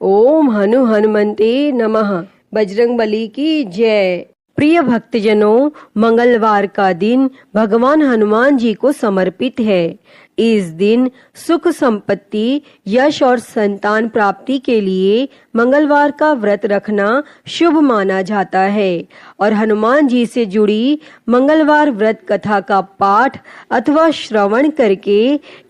ओम हनु हनुमते नमः। बजरंगबली की जय। प्रिय भक्तजनों, मंगलवार का दिन भगवान हनुमान जी को समर्पित है। इस दिन सुख संपत्ति, यश और संतान प्राप्ति के लिए मंगलवार का व्रत रखना शुभ माना जाता है और हनुमान जी से जुड़ी मंगलवार व्रत कथा का पाठ अथवा श्रवण करके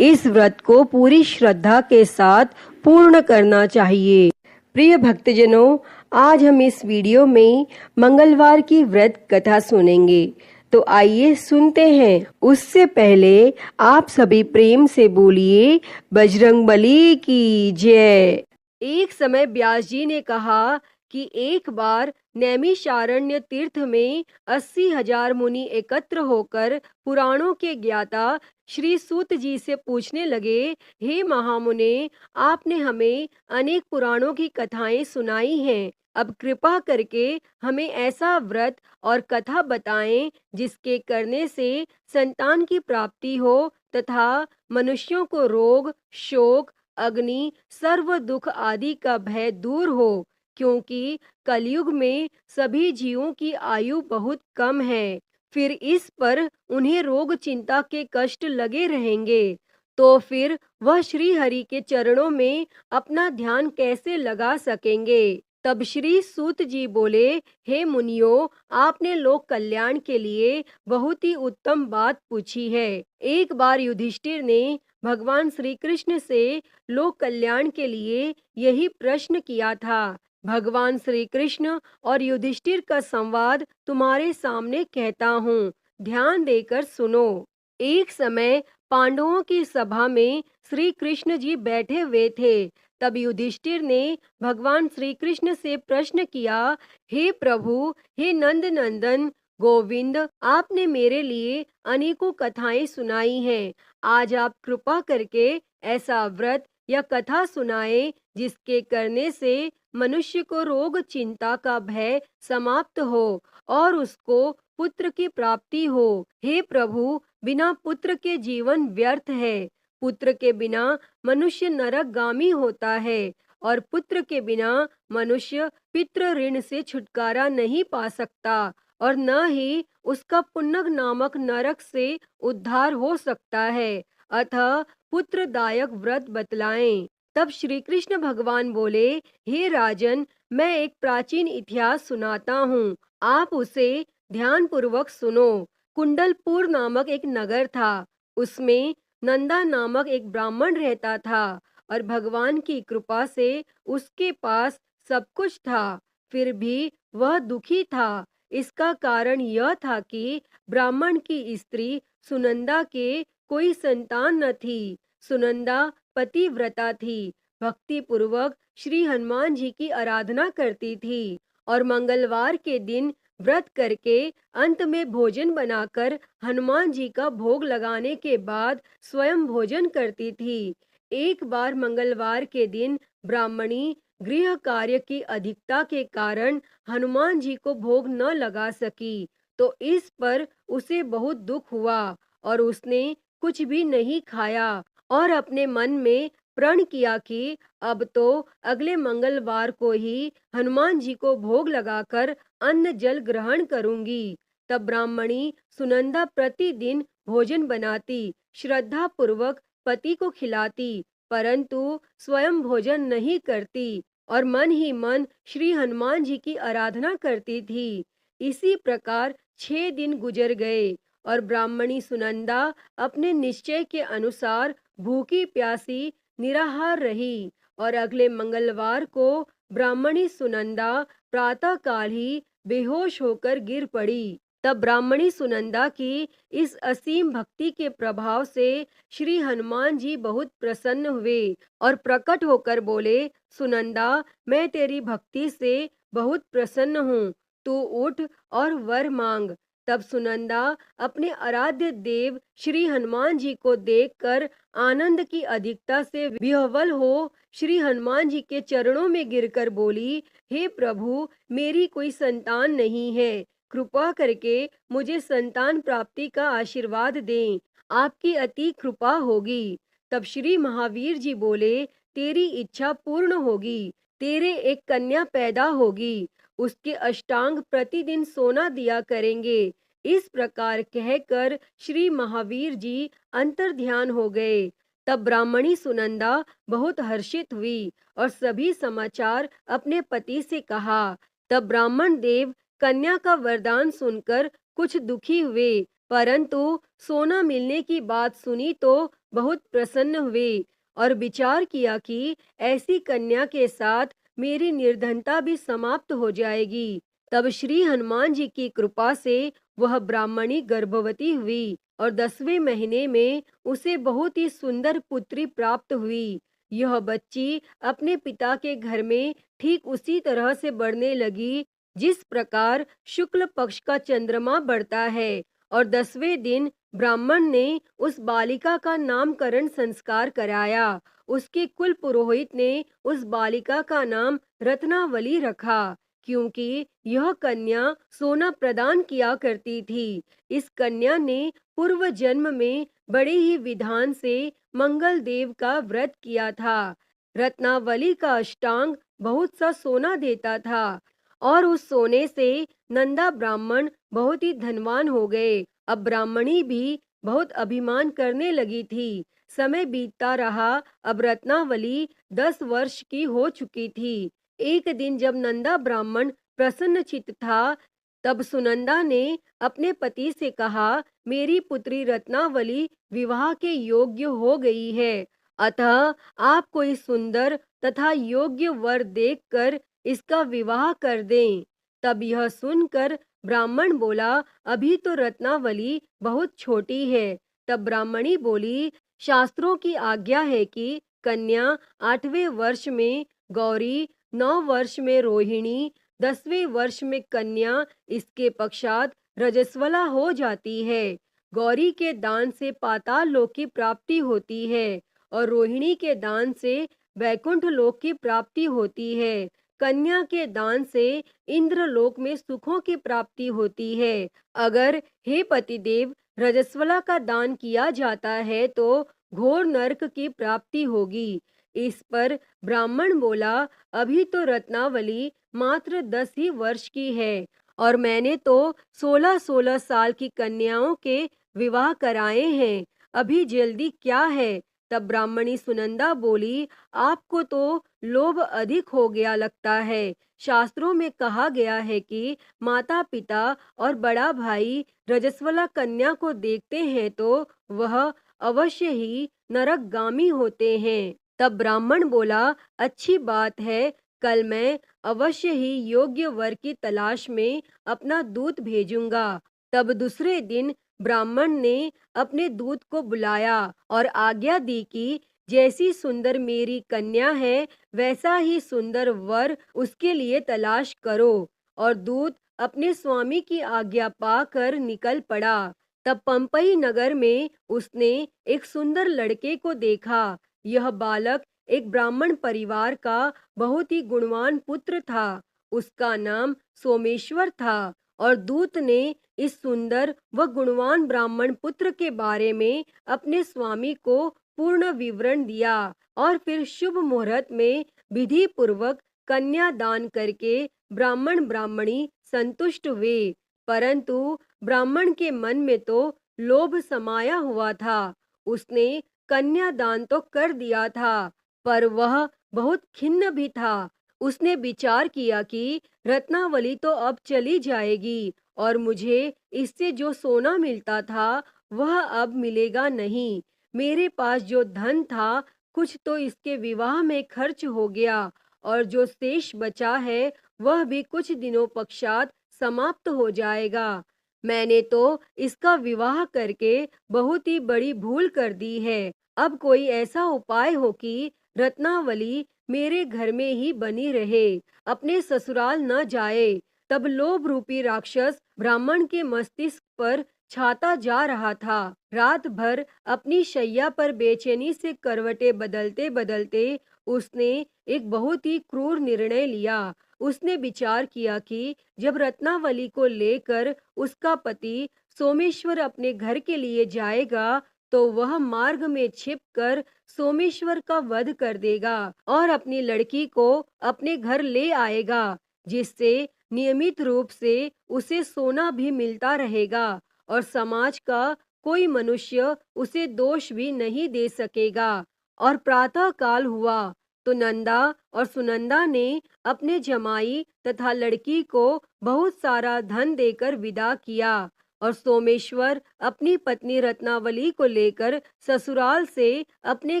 इस व्रत को पूरी श्रद्धा के साथ पूर्ण करना चाहिए। प्रिय भक्तजनों, आज हम इस वीडियो में मंगलवार की व्रत कथा सुनेंगे, तो आइए सुनते हैं। उससे पहले आप सभी प्रेम से बोलिए बजरंगबली की जय। एक समय व्यास जी ने कहा कि एक बार नैमिषारण्य तीर्थ में 80,000 मुनि एकत्र होकर पुराणों के ज्ञाता श्री सूत जी से पूछने लगे, हे महामुने, आपने हमें अनेक पुराणों की कथाएं सुनाई हैं। अब कृपा करके हमें ऐसा व्रत और कथा बताएं जिसके करने से संतान की प्राप्ति हो तथा मनुष्यों को रोग, शोक, अग्नि, सर्व दुख आदि का भय दूर हो, क्योंकि कलयुग में सभी जीवों की आयु बहुत कम है। फिर इस पर उन्हें रोग चिंता के कष्ट लगे रहेंगे, तो फिर वह श्री हरि के चरणों में अपना ध्यान कैसे लगा सकेंगे। तब श्री सूत जी बोले, हे मुनियों, आपने लोक कल्याण के लिए बहुत ही उत्तम बात पूछी है। एक बार युधिष्ठिर ने भगवान श्री कृष्ण से लोक कल्याण के लिए यही प्रश्न किया था। भगवान श्री कृष्ण और युधिष्ठिर का संवाद तुम्हारे सामने कहता हूँ, ध्यान देकर सुनो। एक समय पांडवों की सभा में श्री कृष्ण जी बैठे हुए थे। तब युधिष्ठिर ने भगवान श्री कृष्ण से प्रश्न किया, हे प्रभु, हे नंद नंदन गोविंद, आपने मेरे लिए अनेकों कथाएं सुनाई हैं। आज आप कृपा करके ऐसा व्रत या कथा सुनाए जिसके करने से मनुष्य को रोग चिंता का भय समाप्त हो और उसको पुत्र की प्राप्ति हो। हे प्रभु, बिना पुत्र के जीवन व्यर्थ है। पुत्र के बिना मनुष्य नरकगामी होता है और पुत्र के बिना मनुष्य पितृ ऋण से छुटकारा नहीं पा सकता और न ही उसका पुण्य नामक नरक से उद्धार हो सकता है। अतः पुत्रदायक व्रत बतलाएं। तब श्री कृष्ण भगवान बोले, हे राजन, मैं एक प्राचीन इतिहास सुनाता हूँ, आप उसे ध्यान पूर्वक सुनो। कुंडलपुर नामक एक नगर था। उसमें नंदा नामक एक ब्राह्मण रहता था और भगवान की कृपा से उसके पास सब कुछ था। फिर भी वह दुखी था। इसका कारण यह था कि ब्राह्मण की स्त्री सुनंदा के कोई संतान न थी। सुनंदा पतिव्रता थी, भक्ति पूर्वक श्री हनुमान जी की आराधना करती थी और मंगलवार के दिन व्रत करके अंत में भोजन बनाकर हनुमान जी का भोग लगाने के बाद स्वयं भोजन करती थी। एक बार मंगलवार के दिन ब्राह्मणी गृह कार्य की अधिकता के कारण हनुमान जी को भोग न लगा सकी, तो इस पर उसे बहुत दुख हुआ और उसने कुछ भी नहीं खाया और अपने मन में प्रण किया कि अब तो अगले मंगलवार को ही हनुमान जी को भोग लगाकर अन्न जल ग्रहण करूंगी। तब ब्राह्मणी सुनंदा प्रतिदिन भोजन बनाती, श्रद्धा पूर्वक पति को खिलाती, परंतु स्वयं भोजन नहीं करती और मन ही मन श्री हनुमान जी की आराधना करती थी। इसी प्रकार 6 दिन गुजर गए और ब्राह्मणी सुनंदा अपने निश्चय के अनुसार भूखी प्यासी निराहार रही और अगले मंगलवार को ब्राह्मणी सुनंदा प्रातःकाल ही बेहोश होकर गिर पड़ी। तब ब्राह्मणी सुनंदा की इस असीम भक्ति के प्रभाव से श्री हनुमान जी बहुत प्रसन्न हुए और प्रकट होकर बोले, सुनंदा, मैं तेरी भक्ति से बहुत प्रसन्न हूँ, तू उठ और वर मांग। तब सुनंदा अपने आराध्य देव श्री हनुमान जी को देखकर आनंद की अधिकता से विह्वल हो श्री हनुमान जी के चरणों में गिरकर बोली, हे प्रभु, मेरी कोई संतान नहीं है, कृपा करके मुझे संतान प्राप्ति का आशीर्वाद दें, आपकी अति कृपा होगी। तब श्री महावीर जी बोले, तेरी इच्छा पूर्ण होगी। तेरे एक कन्या पैदा होगी, उसके अष्टांग प्रतिदिन सोना दिया करेंगे। इस प्रकार कहकर श्री महावीर जी अंतर्ध्यान हो गए। तब ब्राह्मणी सुनंदा बहुत हर्षित हुई और सभी समाचार अपने पति से कहा। तब ब्राह्मण देव कन्या का वरदान सुनकर कुछ दुखी हुए, परंतु सोना मिलने की बात सुनी तो बहुत प्रसन्न हुए और विचार किया कि ऐसी कन्या के साथ मेरी निर्धनता भी समाप्त हो जाएगी। तब श्री हनुमान जी की कृपा से वह ब्राह्मणी गर्भवती हुई और 10वें महीने में उसे बहुत ही सुंदर पुत्री प्राप्त हुई। यह बच्ची अपने पिता के घर में ठीक उसी तरह से बढ़ने लगी जिस प्रकार शुक्ल पक्ष का चंद्रमा बढ़ता है। और 10वें दिन ब्राह्मण ने उस बालिका का नामकरण संस्कार कराया। उसके कुल पुरोहित ने उस बालिका का नाम रत्नावली रखा, क्योंकि यह कन्या सोना प्रदान किया करती थी। इस कन्या ने पूर्व जन्म में बड़े ही विधान से मंगल देव का व्रत किया था। रत्नावली का अष्टांग बहुत सा सोना देता था और उस सोने से नंदा ब्राह्मण बहुत ही धनवान हो गए। अब ब्राह्मणी भी बहुत अभिमान करने लगी थी। समय बीतता रहा। अब रत्नावली 10 वर्ष की हो चुकी थी। एक दिन जब नंदा ब्राह्मण प्रसन्न चित्त था, तब सुनंदा ने अपने पति से कहा, मेरी पुत्री रत्नावली विवाह के योग्य हो गई है, अतः आप कोई सुंदर तथा योग्य वर देखकर इसका विवाह कर दें। तब यह सुनकर ब्राह्मण बोला, अभी तो रत्नावली बहुत छोटी है। तब ब्राह्मणी बोली, शास्त्रों की आज्ञा है कि कन्या 8वें वर्ष में गौरी, 9 वर्ष में रोहिणी, 10वें वर्ष में कन्या, इसके पश्चात रजस्वला हो जाती है। गौरी के दान से पाताल लोक की प्राप्ति होती है और रोहिणी के दान से वैकुंठ लोक की प्राप्ति होती है। कन्या के दान से इंद्र लोक में सुखों की प्राप्ति होती है। अगर हे पतिदेव रजस्वला का दान किया जाता है तो घोर नरक की प्राप्ति होगी। इस पर ब्राह्मण बोला, अभी तो रत्नावली मात्र 10 ही वर्ष की है और मैंने तो 16-16 साल की कन्याओं के विवाह कराए हैं, अभी जल्दी क्या है। तब ब्राह्मणी सुनंदा बोली, आपको तो लोभ अधिक हो गया लगता है। शास्त्रों में कहा गया है कि माता पिता और बड़ा भाई रजस्वला कन्या को देखते हैं तो वह अवश्य ही नरकगामी होते हैं। तब ब्राह्मण बोला, अच्छी बात है, कल मैं अवश्य ही योग्य वर की तलाश में अपना दूत भेजूंगा। तब दूसरे दिन ब्राह्मण ने अपने दूत को बुलाया और आज्ञा दी कि जैसी सुंदर मेरी कन्या है वैसा ही सुंदर वर उसके लिए तलाश करो। और दूत अपने स्वामी की आज्ञा पाकर निकल पड़ा। तब पंपई नगर में उसने एक सुंदर लड़के को देखा। यह बालक एक ब्राह्मण परिवार का बहुत ही गुणवान पुत्र था। उसका नाम सोमेश्वर था और दूत ने इस सुंदर व गुणवान ब्राह्मण पुत्र के बारे में अपने स्वामी को पूर्ण विवरण दिया और फिर शुभ मुहूर्त में विधि पूर्वक कन्या दान करके ब्राह्मण ब्राह्मणी संतुष्ट हुए। परंतु ब्राह्मण के मन में तो लोभ समाया हुआ था। उसने कन्या दान तो कर दिया था, पर वह बहुत खिन्न भी था। उसने विचार किया कि रत्नावली तो अब चली जाएगी और मुझे इससे जो सोना मिलता था वह अब मिलेगा नहीं। मेरे पास जो धन था कुछ तो इसके विवाह में खर्च हो गया और जो शेष बचा है वह भी कुछ दिनों पश्चात समाप्त हो जाएगा। मैंने तो इसका विवाह करके बहुत ही बड़ी भूल कर दी है। अब कोई ऐसा उपाय हो कि रत्नावली मेरे घर में ही बनी रहे, अपने ससुराल न जाए। तब लोभ रूपी राक्षस ब्राह्मण के मस्तिष्क पर छाता जा रहा था। रात भर अपनी शैया पर बेचैनी से करवटें बदलते बदलते उसने एक बहुत ही क्रूर निर्णय लिया। उसने विचार किया कि जब रत्नावली को लेकर उसका पति सोमेश्वर अपने घर के लिए जाएगा तो वह मार्ग में छिपकर सोमेश्वर का वध कर देगा और अपनी लड़की को अपने घर ले आएगा, जिससे नियमित रूप से उसे सोना भी मिलता रहेगा और समाज का कोई मनुष्य उसे दोष भी नहीं दे सकेगा। और प्रातः काल हुआ तो नंदा और सुनंदा ने अपने जमाई तथा लड़की को बहुत सारा धन देकर विदा किया और सोमेश्वर अपनी पत्नी रत्नावली को लेकर ससुराल से अपने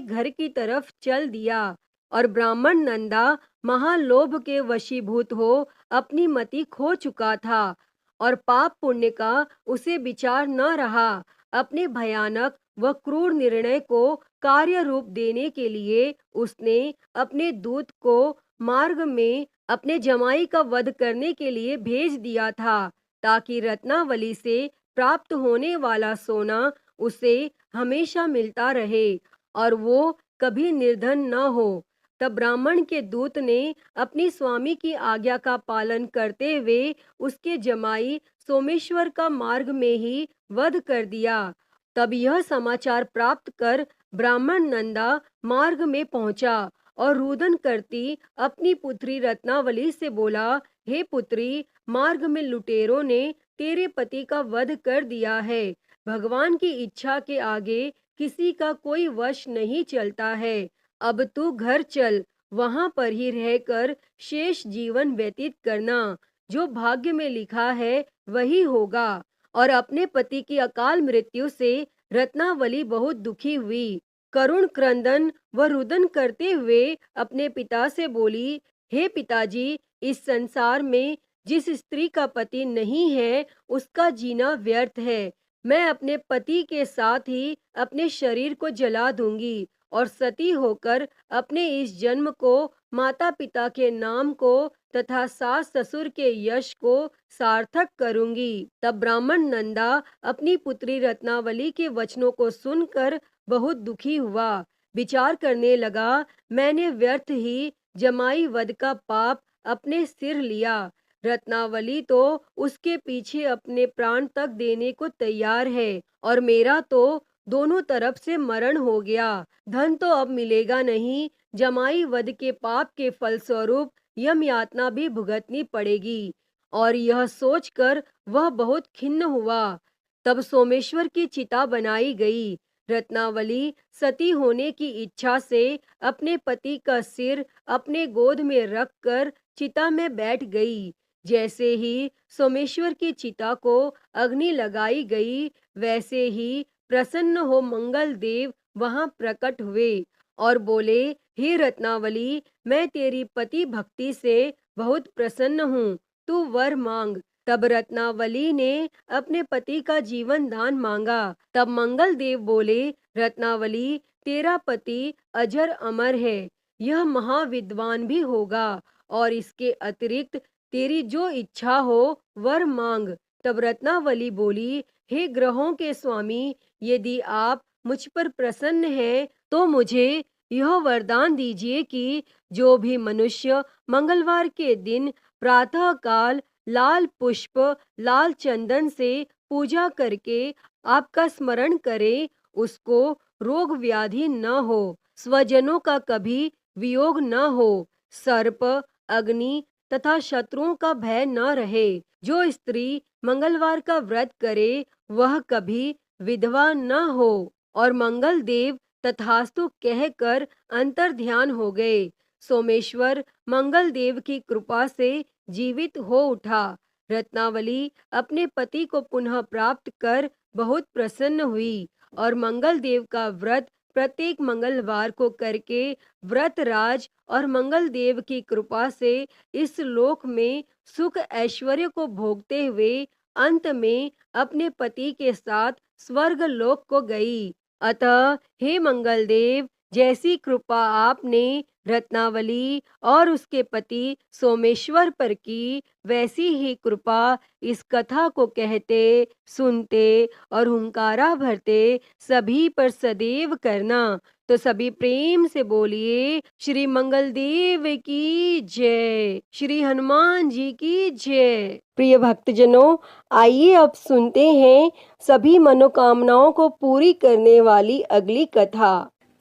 घर की तरफ चल दिया। और ब्राह्मण नंदा महालोभ के वशीभूत हो अपनी मति खो चुका था और पाप पुण्य का उसे विचार न रहा। अपने भयानक व क्रूर निर्णय को कार्य रूप देने के लिए उसने अपने दूत को मार्ग में अपने जमाई का वध करने के लिए भेज दिया था, ताकि रत्नावली से प्राप्त होने वाला सोना उसे हमेशा मिलता रहे और वो कभी निर्धन न हो। तब ब्राह्मण के दूत ने अपनी स्वामी की आज्ञा का पालन करते हुए उसके जमाई सोमेश्वर का मार्ग में ही वध कर दिया। तब यह समाचार प्राप्त कर ब्राह्मण नंदा मार्ग में पहुंचा और रुदन करती अपनी पुत्री रत्नावली से बोला, हे पुत्री, मार्ग में लुटेरों ने तेरे पति का वध कर दिया है। भगवान की इच्छा के आगे किसी का कोई वश नहीं चलता है। अब तू घर चल, वहां पर ही रहकर शेष जीवन व्यतीत करना। जो भाग्य में लिखा है वही होगा। और अपने पति की अकाल मृत्यु से रत्नावली बहुत दुखी हुई। करुण क्रंदन व रुदन करते हुए अपने पिता से बोली, हे पिताजी, इस संसार में जिस स्त्री का पति नहीं है उसका जीना व्यर्थ है। मैं अपने पति के साथ ही अपने शरीर को जला दूंगी और सती होकर अपने इस जन्म को, माता पिता के नाम को तथा सास ससुर के यश को सार्थक करूंगी। तब ब्राह्मण नंदा अपनी पुत्री रत्नावली के वचनों को सुनकर बहुत दुखी हुआ। विचार करने लगा, मैंने व्यर्थ ही जमाई वध का पाप अपने सिर लिया। रत्नावली तो उसके पीछे अपने प्राण तक देने को तैयार है और मेरा तो दोनों तरफ से मरण हो गया। धन तो अब मिलेगा नहीं, जमाई वध के पाप के फलस्वरूप यम यातना भी भुगतनी पड़ेगी। और यह सोचकर वह बहुत खिन्न हुआ। तब सोमेश्वर की चिता बनाई गई। रत्नावली सती होने की इच्छा से अपने पति का सिर अपने गोद में रखकर चिता में बैठ गई। जैसे ही सोमेश्वर की चिता को अग्नि लगाई गई, वैसे ही प्रसन्न हो मंगल देव वहां प्रकट हुए और बोले, हे रत्नावली, मैं तेरी पति भक्ति से बहुत प्रसन्न हूँ, तू वर मांग। तब रत्नावली ने अपने पति का जीवन दान मांगा। तब मंगल देव बोले, रत्नावली, तेरा पति अजर अमर है, यह महाविद्वान भी होगा और इसके अतिरिक्त तेरी जो इच्छा हो वर मांग। तब रत्नावली बोली, हे ग्रहों के स्वामी, यदि आप मुझ पर प्रसन्न हैं तो मुझे यह वरदान दीजिए कि जो भी मनुष्य मंगलवार के दिन प्रातः काल लाल पुष्प लाल चंदन से पूजा करके आपका स्मरण करे, उसको रोग व्याधि न हो, स्वजनों का कभी वियोग न हो, सर्प अग्नि तथा शत्रुओं का भय न रहे। जो स्त्री मंगलवार का व्रत करे वह कभी विधवा न हो। और मंगल देव तथास्तु कहकर अंतर ध्यान हो गए। सोमेश्वर मंगल देव की कृपा से जीवित हो उठा। रत्नावली अपने पति को पुनः प्राप्त कर बहुत प्रसन्न हुई और मंगल देव का व्रत प्रत्येक मंगलवार को करके व्रत राज और मंगल देव की कृपा से इस लोक में सुख ऐश्वर्य को भोगते हुए अंत में अपने पति के साथ स्वर्ग लोक को गई। अतः हे मंगल देव, जैसी कृपा आपने रत्नावली और उसके पति सोमेश्वर पर की, वैसी ही कृपा इस कथा को कहते सुनते और हुंकारा भरते सभी पर सदैव करना। तो सभी प्रेम से बोलिए श्री मंगल देव की जय, श्री हनुमान जी की जय। प्रिय भक्तजनों, आइए अब सुनते हैं सभी मनोकामनाओं को पूरी करने वाली अगली कथा।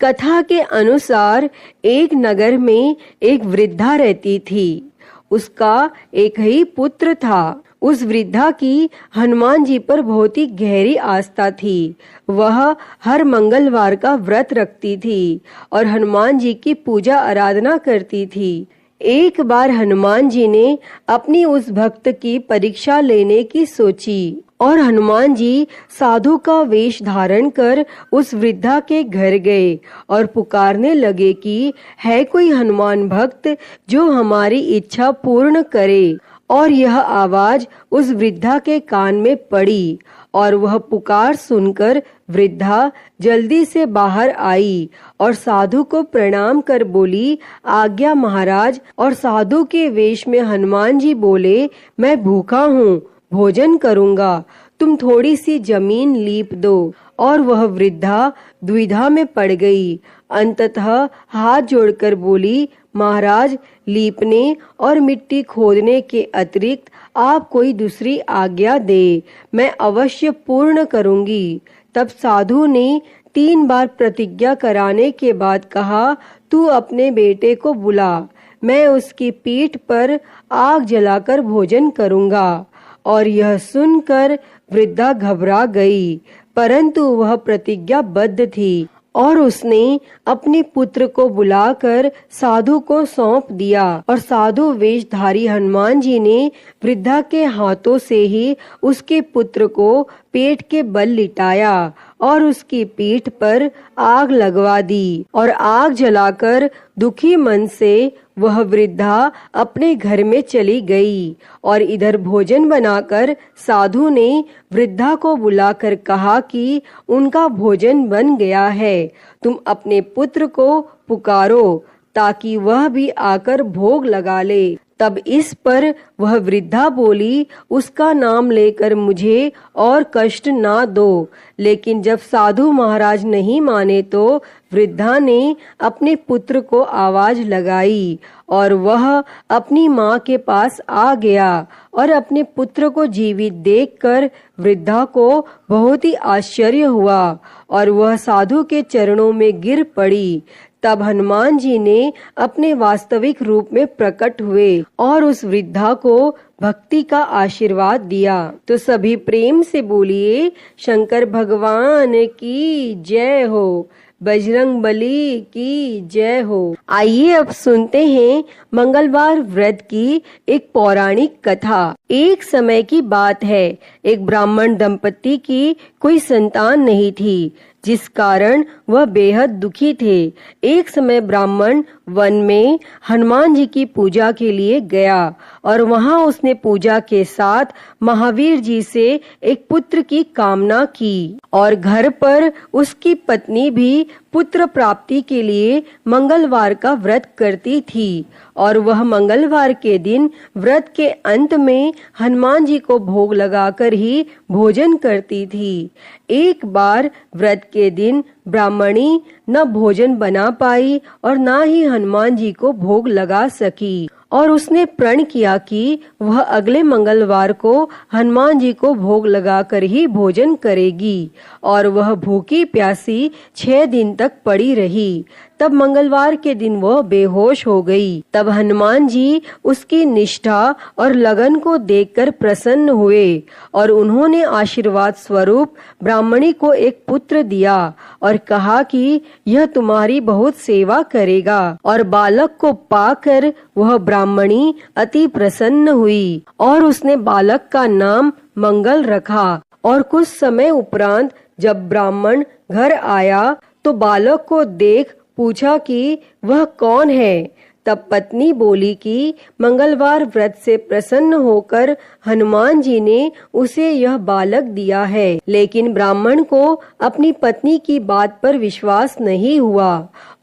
कथा के अनुसार एक नगर में एक वृद्धा रहती थी। उसका एक ही पुत्र था। उस वृद्धा की हनुमान जी पर बहुत ही गहरी आस्था थी। वह हर मंगलवार का व्रत रखती थी और हनुमान जी की पूजा आराधना करती थी। एक बार हनुमान जी ने अपनी उस भक्त की परीक्षा लेने की सोची और हनुमान जी साधु का वेश धारण कर उस वृद्धा के घर गए और पुकारने लगे कि है कोई हनुमान भक्त जो हमारी इच्छा पूर्ण करे। और यह आवाज उस वृद्धा के कान में पड़ी और वह पुकार सुनकर वृद्धा जल्दी से बाहर आई और साधु को प्रणाम कर बोली, आज्ञा महाराज। और साधु के वेश में हनुमान जी बोले, मैं भूखा हूँ, भोजन करूँगा, तुम थोड़ी सी जमीन लीप दो। और वह वृद्धा द्विधा में पड़ गई। अंततः हाथ जोड़कर बोली, महाराज, लीपने और मिट्टी खोदने के अतिरिक्त आप कोई दूसरी आज्ञा दे, मैं अवश्य पूर्ण करूंगी। तब साधु ने 3 बार प्रतिज्ञा कराने के बाद कहा, तू अपने बेटे को बुला, मैं उसकी पीठ पर आग जलाकर भोजन करूंगा। और यह सुनकर वृद्धा घबरा गई, परंतु वह प्रतिज्ञाबद्ध थी और उसने अपने पुत्र को बुलाकर साधु को सौंप दिया। और साधु वेशधारी हनुमान जी ने वृद्धा के हाथों से ही उसके पुत्र को पेट के बल लिटाया और उसकी पीठ पर आग लगवा दी और आग जलाकर दुखी मन से वह वृद्धा अपने घर में चली गई। और इधर भोजन बनाकर साधु ने वृद्धा को बुलाकर कहा कि उनका भोजन बन गया है, तुम अपने पुत्र को पुकारो ताकि वह भी आकर भोग लगा ले। तब इस पर वह वृद्धा बोली, उसका नाम लेकर मुझे और कष्ट ना दो। लेकिन जब साधु महाराज नहीं माने तो वृद्धा ने अपने पुत्र को आवाज लगाई और वह अपनी माँ के पास आ गया और अपने पुत्र को जीवित देखकर वृद्धा को बहुत ही आश्चर्य हुआ और वह साधु के चरणों में गिर पड़ी। तब हनुमान जी ने अपने वास्तविक रूप में प्रकट हुए और उस वृद्धा को भक्ति का आशीर्वाद दिया। तो सभी प्रेम से बोलिए, शंकर भगवान की जय हो, बजरंग बली की जय हो। आइए अब सुनते हैं मंगलवार व्रत की एक पौराणिक कथा। एक समय की बात है, एक ब्राह्मण दंपति की कोई संतान नहीं थी, जिस कारण वह बेहद दुखी थे। एक समय ब्राह्मण वन में हनुमान जी की पूजा के लिए गया और वहां उसने पूजा के साथ महावीर जी से एक पुत्र की कामना की और घर पर उसकी पत्नी भी पुत्र प्राप्ति के लिए मंगलवार का व्रत करती थी और वह मंगलवार के दिन व्रत के अंत में हनुमान जी को भोग लगाकर ही भोजन करती थी। एक बार व्रत के दिन ब्राह्मणी न भोजन बना पाई और न ही हनुमान जी को भोग लगा सकी और उसने प्रण किया कि वह अगले मंगलवार को हनुमान जी को भोग लगाकर ही भोजन करेगी और वह भूखी प्यासी 6 दिन तक पड़ी रही। तब मंगलवार के दिन वह बेहोश हो गई। तब हनुमान जी उसकी निष्ठा और लगन को देखकर प्रसन्न हुए और उन्होंने आशीर्वाद स्वरूप ब्राह्मणी को एक पुत्र दिया और कहा कि यह तुम्हारी बहुत सेवा करेगा। और बालक को पाकर वह ब्राह्मणी अति प्रसन्न हुई और उसने बालक का नाम मंगल रखा। और कुछ समय उपरांत जब ब्राह्मण घर आया तो बालक को देख पूछा कि वह कौन है। तब पत्नी बोली कि मंगलवार व्रत से प्रसन्न होकर हनुमान जी ने उसे यह बालक दिया है। लेकिन ब्राह्मण को अपनी पत्नी की बात पर विश्वास नहीं हुआ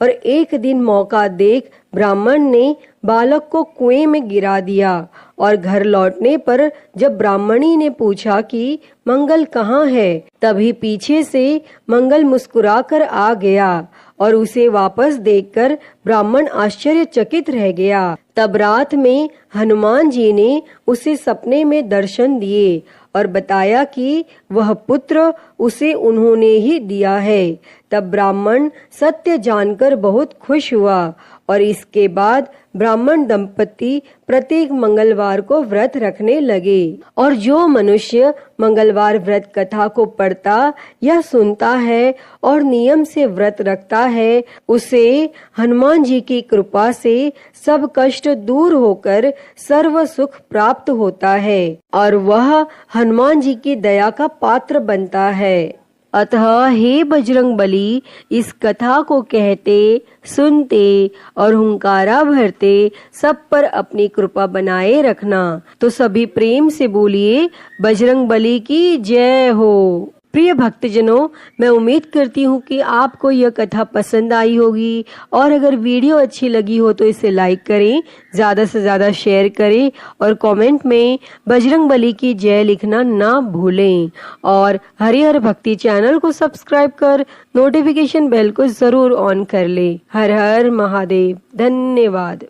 और एक दिन मौका देख ब्राह्मण ने बालक को कुएं में गिरा दिया और घर लौटने पर जब ब्राह्मणी ने पूछा कि मंगल कहाँ है, तभी पीछे से मंगल मुस्कुराकर आ गया और उसे वापस देखकर ब्राह्मण आश्चर्यचकित रह गया। तब रात में हनुमान जी ने उसे सपने में दर्शन दिए और बताया कि वह पुत्र उसे उन्होंने ही दिया है। तब ब्राह्मण सत्य जानकर बहुत खुश हुआ और इसके बाद ब्राह्मण दंपति प्रत्येक मंगलवार को व्रत रखने लगे। और जो मनुष्य मंगलवार व्रत कथा को पढ़ता या सुनता है और नियम से व्रत रखता है, उसे हनुमान जी की कृपा से सब कष्ट दूर होकर सर्व सुख प्राप्त होता है और वह हनुमान जी की दया का पात्र बनता है। अतः हे बजरंग बली, इस कथा को कहते, सुनते और हुंकारा भरते सब पर अपनी कृपा बनाए रखना। तो सभी प्रेम से बोलिए बजरंग बली की जय हो। प्रिय भक्तजनों, मैं उम्मीद करती हूँ कि आपको यह कथा पसंद आई होगी और अगर वीडियो अच्छी लगी हो तो इसे लाइक करें, ज्यादा से ज्यादा शेयर करें और कमेंट में बजरंग बली की जय लिखना ना भूलें। और हरिहर भक्ति चैनल को सब्सक्राइब कर नोटिफिकेशन बेल को जरूर ऑन कर ले। हर हर महादेव। धन्यवाद।